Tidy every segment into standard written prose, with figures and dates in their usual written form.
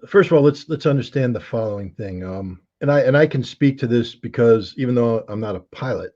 First of all, let's understand the following thing. And I can speak to this because even though I'm not a pilot,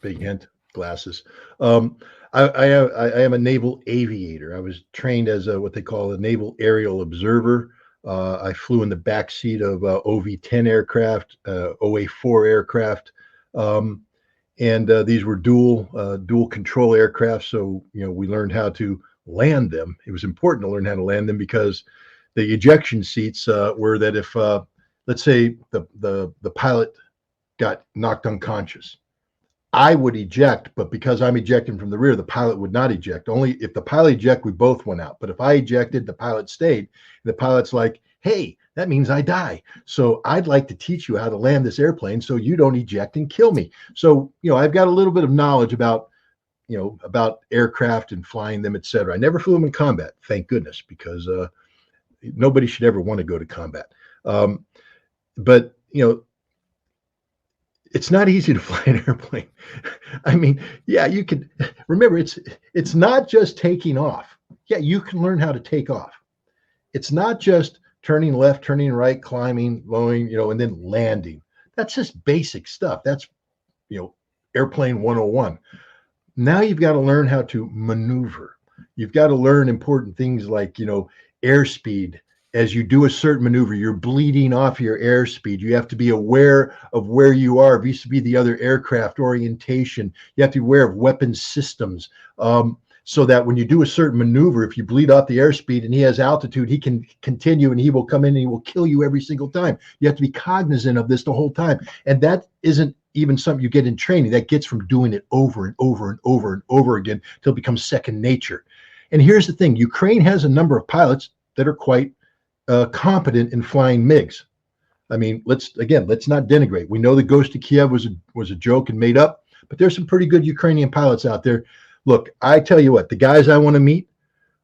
big hint, glasses. Um, I am a naval aviator. I was trained as what they call a naval aerial observer. I flew in the back seat of OV-10 aircraft, OA-4 aircraft, um, and these were dual control aircraft. So we learned how to land them. It was important to learn how to land them because the ejection seats were that if let's say the pilot got knocked unconscious, I would eject, but because I'm ejecting from the rear, the pilot would not eject. Only if the pilot eject, we both went out. But if I ejected, the pilot stayed. The pilot's like, hey, that means I die. So I'd like to teach you how to land this airplane so you don't eject and kill me. So, I've got a little bit of knowledge about aircraft and flying them, et cetera. I never flew them in combat, thank goodness, because nobody should ever want to go to combat. But, it's not easy to fly an airplane. I mean, yeah, you can remember it's not just taking off. Yeah, you can learn how to take off. It's not just turning left, turning right, climbing, lowering, and then landing. That's just basic stuff. That's, airplane 101. Now you've got to learn how to maneuver. You've got to learn important things like, airspeed. As you do a certain maneuver, you're bleeding off your airspeed. You have to be aware of where you are vis-a-vis the other aircraft orientation. You have to be aware of weapon systems, so that when you do a certain maneuver, if you bleed off the airspeed and he has altitude, he can continue and he will come in and he will kill you every single time. You have to be cognizant of this the whole time. And that isn't even something you get in training. That gets from doing it over and over and over and over again till it becomes second nature. And here's the thing. Ukraine has a number of pilots that are quite competent in flying MiGs. I mean, let's not denigrate. We know the Ghost of Kiev was a joke and made up, but there's some pretty good Ukrainian pilots out there. Look, I tell you what, the guys I want to meet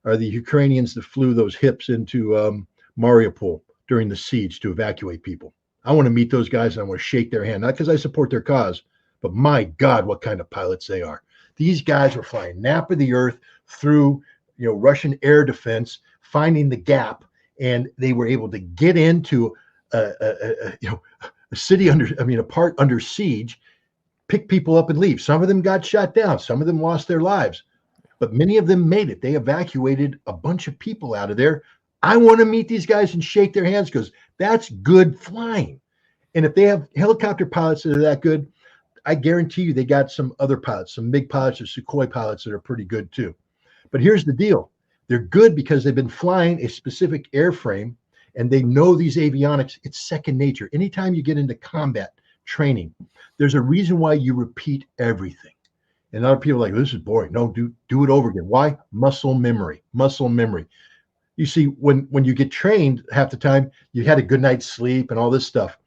are the Ukrainians that flew those hips into Mariupol during the siege to evacuate people. I want to meet those guys and I want to shake their hand, not because I support their cause, but my God, what kind of pilots they are. These guys were flying nap of the earth through, Russian air defense, finding the gap, and they were able to get into a city a part under siege, pick people up and leave. Some of them got shot down. Some of them lost their lives, but many of them made it. They evacuated a bunch of people out of there. I want to meet these guys and shake their hands because that's good flying. And if they have helicopter pilots that are that good, I guarantee you they got some other pilots, some MiG pilots or Sukhoi pilots that are pretty good too. But here's the deal. They're good because they've been flying a specific airframe and they know these avionics. It's second nature. Anytime you get into combat training, there's a reason why you repeat everything. And a lot of people are like, this is boring. No, do it over again. Why? Muscle memory. You see, when you get trained, half the time you had a good night's sleep and all this stuff.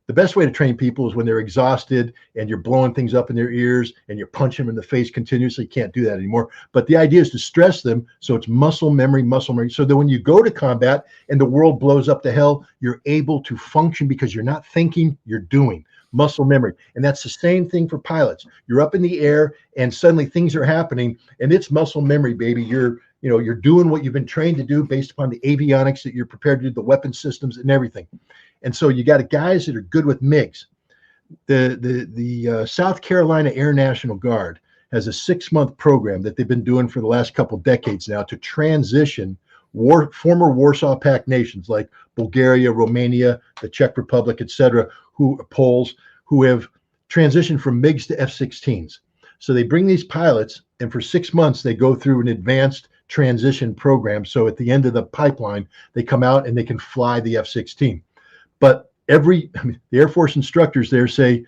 The best way to train people is when they're exhausted and you're blowing things up in their ears and you're punching them in the face continuously. You can't do that anymore. But the idea is to stress them so it's muscle memory, so that when you go to combat and the world blows up to hell, you're able to function because you're not thinking, you're doing. Muscle memory. And that's the same thing for pilots. You're up in the air and suddenly things are happening and it's muscle memory, baby. You're doing what you've been trained to do based upon the avionics that you're prepared to do, the weapon systems and everything. And so you got guys that are good with MiGs. The South Carolina Air National Guard has a 6-month program that they've been doing for the last couple decades now to transition former Warsaw Pact nations like Bulgaria, Romania, the Czech Republic, etc., Poles, who have transitioned from MiGs to F-16s. So they bring these pilots, and for 6 months they go through an advanced transition program. So at the end of the pipeline, they come out and they can fly the F-16. But the Air Force instructors there say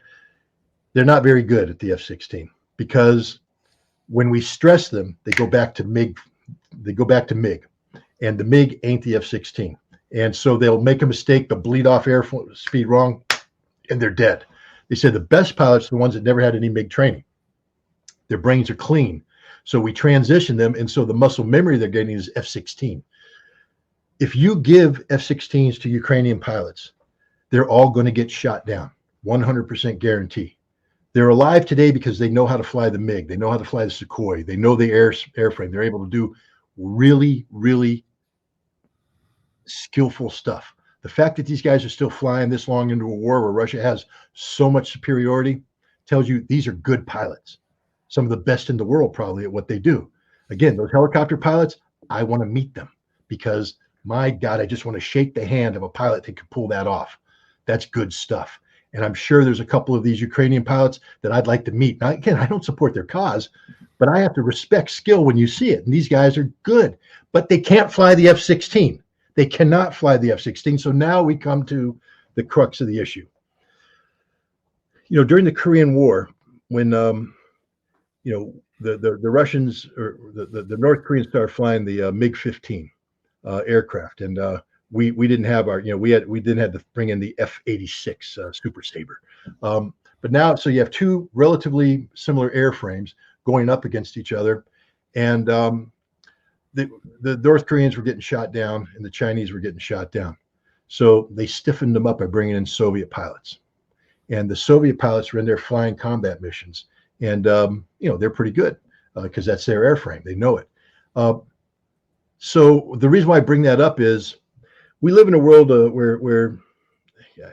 they're not very good at the F-16 because when we stress them, they go back to MiG. And the MiG ain't the F-16. And so they'll make a mistake, they'll bleed off air speed wrong, and they're dead. They said the best pilots are the ones that never had any MiG training. Their brains are clean. So we transition them, and so the muscle memory they're getting is F-16. If you give F-16s to Ukrainian pilots, they're all going to get shot down, 100% guarantee. They're alive today because they know how to fly the MiG. They know how to fly the Sukhoi. They know the airframe. They're able to do really, really skillful stuff. The fact that these guys are still flying this long into a war where Russia has so much superiority tells you these are good pilots, some of the best in the world probably at what they do. Again, those helicopter pilots, I want to meet them because, my God, I just want to shake the hand of a pilot that can pull that off. That's good stuff. And I'm sure there's a couple of these Ukrainian pilots that I'd like to meet. Now, again, I don't support their cause, but I have to respect skill when you see it. And these guys are good, but they can't fly the F-16. They cannot fly the F-16. So now we come to the crux of the issue. You know, during the Korean War, when you know, the Russians or the North Koreans started flying the MiG-15 aircraft, and we didn't have our, you know, we didn't have to bring in the F-86 Super Sabre. But now, so you have two relatively similar airframes going up against each other, and the North Koreans were getting shot down, and the Chinese were getting shot down. So they stiffened them up by bringing in Soviet pilots, and the Soviet pilots were in there flying combat missions, and you know, they're pretty good because that's their airframe. They know it. So the reason why I bring that up is we live in a world where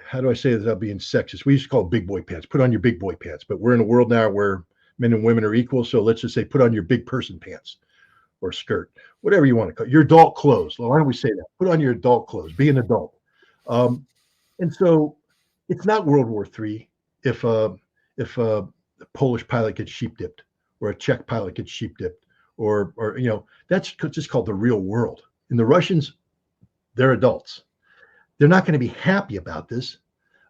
how do I say this without being sexist? We used to call it big boy pants. Put on your big boy pants. But we're in a world now where men and women are equal. So let's just say put on your big person pants or skirt, whatever you want to call it. Your adult clothes. Well, why don't we say that? Put on your adult clothes. Be an adult. And so it's not World War III if a Polish pilot gets sheep dipped or a Czech pilot gets sheep dipped or you know, that's just called the real world. And the Russians, they're adults. They're not going to be happy about this.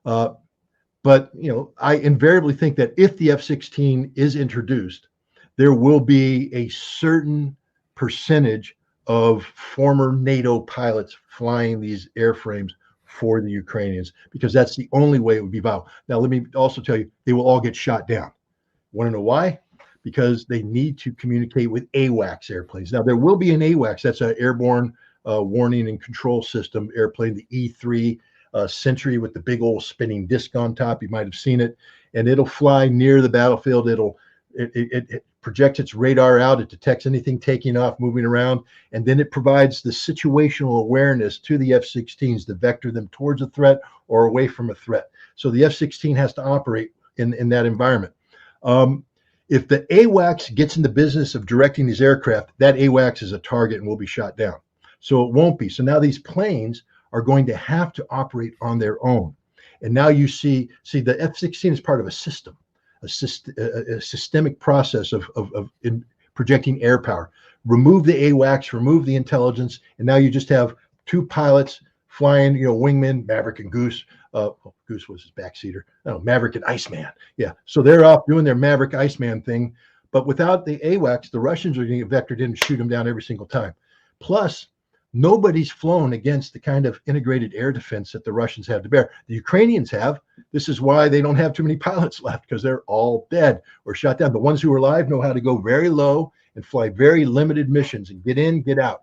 But, you know, I invariably think that if the F-16 is introduced, there will be a certain percentage of former NATO pilots flying these airframes for the Ukrainians, because that's the only way it would be viable. Now, let me also tell you, they will all get shot down. Want to know why? Because they need to communicate with AWACS airplanes. Now, there will be an AWACS, that's an airborne warning and control system airplane, the E-3 Sentry with the big old spinning disc on top. You might have seen it, and it'll fly near the battlefield. It projects its radar out. It detects anything taking off, moving around, and then it provides the situational awareness to the F-16s to vector them towards a threat or away from a threat. So the F-16 has to operate in that environment. If the AWACS gets in the business of directing these aircraft, that AWACS is a target and will be shot down. So it won't be. So now these planes are going to have to operate on their own. And now you see the F-16 is part of a system, a systemic process of projecting air power. Remove the AWACS, remove the intelligence, and now you just have two pilots flying, you know, wingmen, Maverick and Goose. Goose was his backseater. No, Maverick and Iceman. Yeah, so they're off doing their Maverick Iceman thing. But without the AWACS, the Russians are going to get vectored in and shoot them down every single time. Plus, nobody's flown against the kind of integrated air defense that the Russians have to bear. The Ukrainians have. This is why they don't have too many pilots left, because they're all dead or shot down. The ones who are alive know how to go very low and fly very limited missions and get in, get out.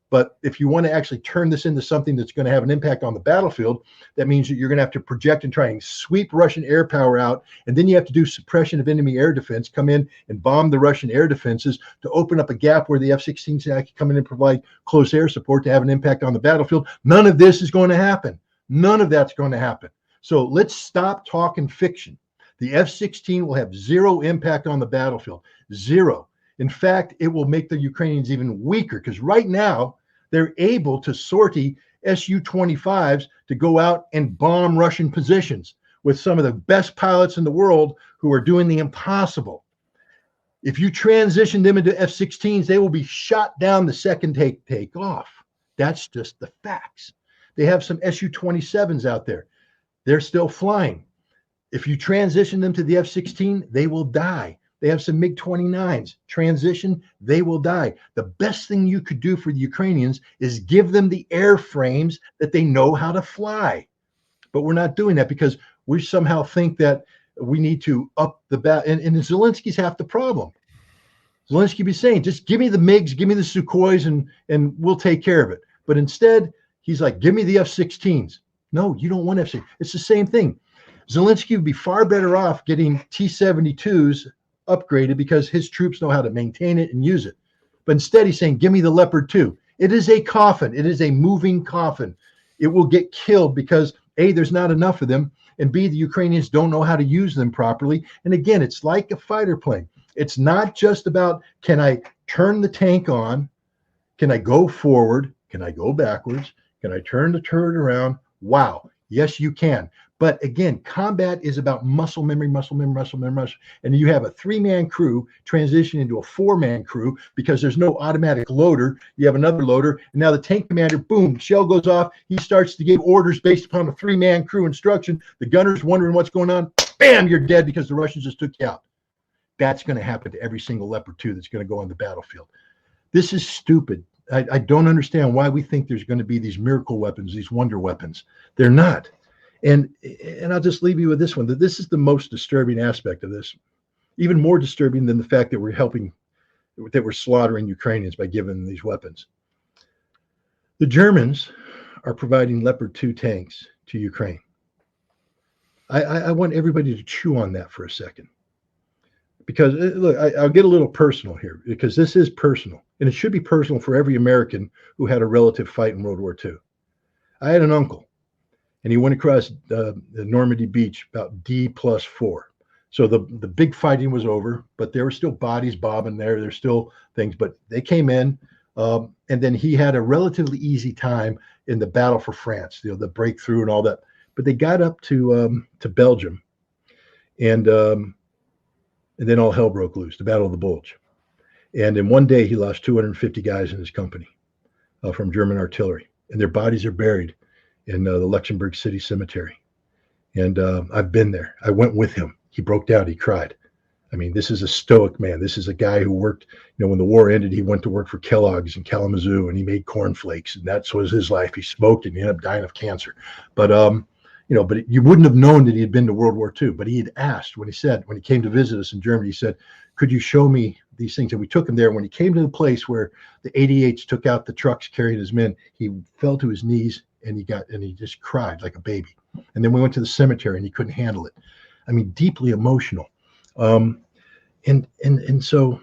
But if you want to actually turn this into something that's going to have an impact on the battlefield, that means that you're going to have to project and try and sweep Russian air power out. And then you have to do suppression of enemy air defense, come in and bomb the Russian air defenses to open up a gap where the F-16s can come in and provide close air support to have an impact on the battlefield. None of this is going to happen. None of that's going to happen. So let's stop talking fiction. The F-16 will have zero impact on the battlefield. Zero. In fact, it will make the Ukrainians even weaker, because right now, they're able to sortie Su-25s to go out and bomb Russian positions with some of the best pilots in the world who are doing the impossible. If you transition them into F-16s, they will be shot down the second take off. That's just the facts. They have some Su-27s out there. They're still flying. If you transition them to the F-16, they will die. They have some MiG-29s. Transition, they will die. The best thing you could do for the Ukrainians is give them the airframes that they know how to fly. But we're not doing that because we somehow think that we need to up the bat. And Zelensky's half the problem. Zelensky be saying, just give me the MiGs, give me the Sukhois, and we'll take care of it. But instead, he's like, give me the F-16s. No, you don't want F-16. It's the same thing. Zelensky would be far better off getting T-72s upgraded because his troops know how to maintain it and use it. But instead, he's saying, give me the Leopard 2. It is a coffin. It is a moving coffin. It will get killed because A, there's not enough of them, and B, the Ukrainians don't know how to use them properly. And again, it's like a fighter plane. It's not just about, can I turn the tank on? Can I go forward? Can I go backwards? Can I turn the turret around? Wow. Yes, you can. But again, combat is about muscle memory, muscle memory, muscle memory, muscle. And you have a 3-man crew transition into a 4-man crew because there's no automatic loader. You have another loader. And now the tank commander, boom, shell goes off. He starts to give orders based upon a 3-man crew instruction. The gunner's wondering what's going on. Bam, you're dead because the Russians just took you out. That's going to happen to every single Leopard 2 that's going to go on the battlefield. This is stupid. I don't understand why we think there's going to be these miracle weapons, these wonder weapons. They're not. And I'll just leave you with this one, that this is the most disturbing aspect of this, even more disturbing than the fact that we're slaughtering Ukrainians by giving them these weapons. The Germans are providing Leopard 2 tanks to Ukraine. I want everybody to chew on that for a second. Because, look, I'll get a little personal here, because this is personal. And it should be personal for every American who had a relative fight in World War II. I had an uncle, and he went across the Normandy beach about D+4. So the big fighting was over, but there were still bodies bobbing there. There's still things, but they came in, and then he had a relatively easy time in the battle for France, the breakthrough and all that. But they got up to Belgium, and then all hell broke loose, the Battle of the Bulge. And in one day, he lost 250 guys in his company from German artillery, and their bodies are buried in the Luxembourg City Cemetery. And I've been there. I went with him. He broke down. He cried. I mean, this is a stoic man. This is a guy who worked, when the war ended, he went to work for Kellogg's in Kalamazoo, and he made cornflakes, and that was his life. He smoked, and he ended up dying of cancer. But, but you wouldn't have known that he had been to World War II. But he had asked when he came to visit us in Germany, he said, could you show me these things? And we took him there. When he came to the place where the 88s took out the trucks carrying his men, he fell to his knees and he just cried like a baby. And then we went to the cemetery and he couldn't handle it. I mean, deeply emotional. And so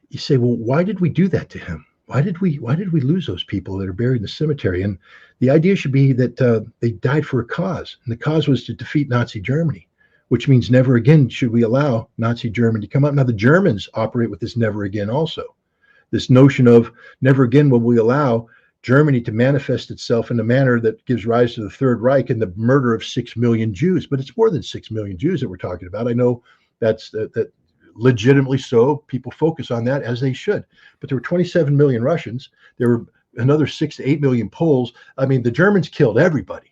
you say, well, why did we do that to him? Why did we lose those people that are buried in the cemetery? And the idea should be that they died for a cause, and the cause was to defeat Nazi Germany, which means never again should we allow Nazi Germany to come up. Now the Germans operate with this never again also. This notion of never again will we allow Germany to manifest itself in a manner that gives rise to the Third Reich and the murder of 6 million Jews. But it's more than 6 million Jews that we're talking about. I know that's that legitimately so. People focus on that, as they should. But there were 27 million Russians. There were another 6 to 8 million Poles. I mean, the Germans killed everybody.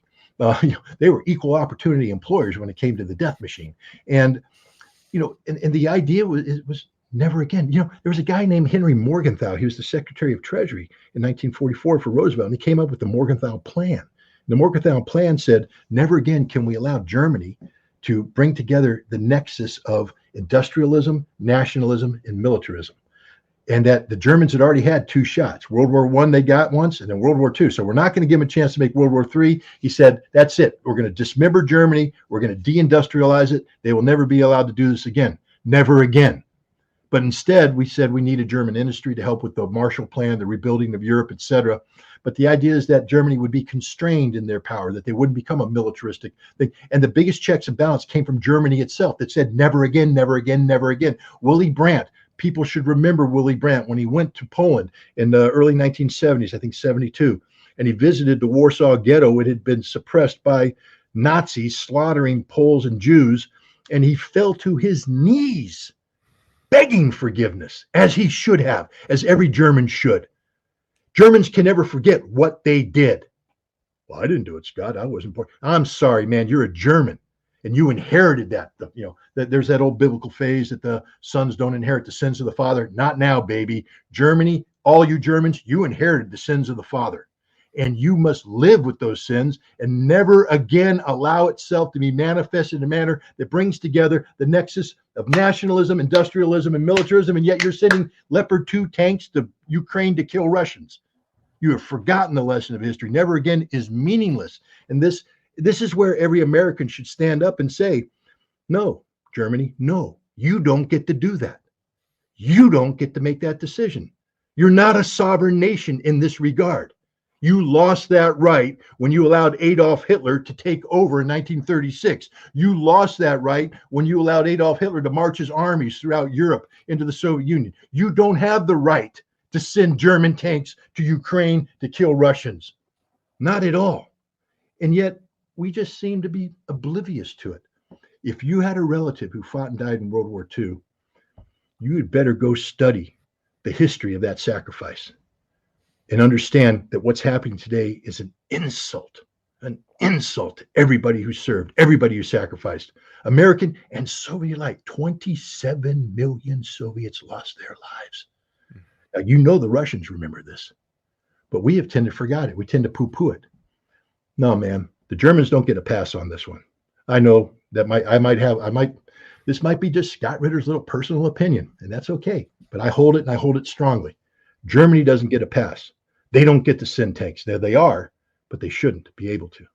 They were equal opportunity employers when it came to the death machine. And, and the idea was never again. There was a guy named Henry Morgenthau. He was the Secretary of Treasury in 1944 for Roosevelt, and he came up with the Morgenthau Plan. The Morgenthau Plan said, never again can we allow Germany to bring together the nexus of industrialism, nationalism, and militarism. And that the Germans had already had 2 shots. World War I they got once, and then World War II. So we're not going to give them a chance to make World War III. He said, that's it. We're going to dismember Germany. We're going to deindustrialize it. They will never be allowed to do this again. Never again. But instead, we said we need a German industry to help with the Marshall Plan, the rebuilding of Europe, etc. But the idea is that Germany would be constrained in their power, that they wouldn't become a militaristic thing. And the biggest checks and balance came from Germany itself that said, never again, never again, never again. Willy Brandt. People should remember Willy Brandt when he went to Poland in the early 1970s, I think 72, and he visited the Warsaw Ghetto. It had been suppressed by Nazis slaughtering Poles and Jews, and he fell to his knees begging forgiveness, as he should have, as every German should. Germans can never forget what they did. Well, I didn't do it, Scott. I wasn't born. I'm sorry, man. You're a German. And you inherited that, that there's that old biblical phrase that the sons don't inherit the sins of the father. Not now, baby. Germany, all you Germans, you inherited the sins of the father. And you must live with those sins and never again allow itself to be manifested in a manner that brings together the nexus of nationalism, industrialism, and militarism. And yet you're sending Leopard 2 tanks to Ukraine to kill Russians. You have forgotten the lesson of history. Never again is meaningless. And this is where every American should stand up and say, no, Germany, no, you don't get to do that. You don't get to make that decision. You're not a sovereign nation in this regard. You lost that right when you allowed Adolf Hitler to take over in 1936. You lost that right when you allowed Adolf Hitler to march his armies throughout Europe into the Soviet Union. You don't have the right to send German tanks to Ukraine to kill Russians. Not at all. And yet we just seem to be oblivious to it. If you had a relative who fought and died in World War II, you had better go study the history of that sacrifice and understand that what's happening today is an insult to everybody who served, everybody who sacrificed. American and Soviet alike, 27 million Soviets lost their lives. Now, you know the Russians remember this, but we have tended to forget it. We tend to poo-poo it. No, man, the Germans don't get a pass on this one. I know that this might be just Scott Ritter's little personal opinion, and that's okay. But I hold it, and I hold it strongly. Germany doesn't get a pass. They don't get to send tanks. There they are, but they shouldn't be able to.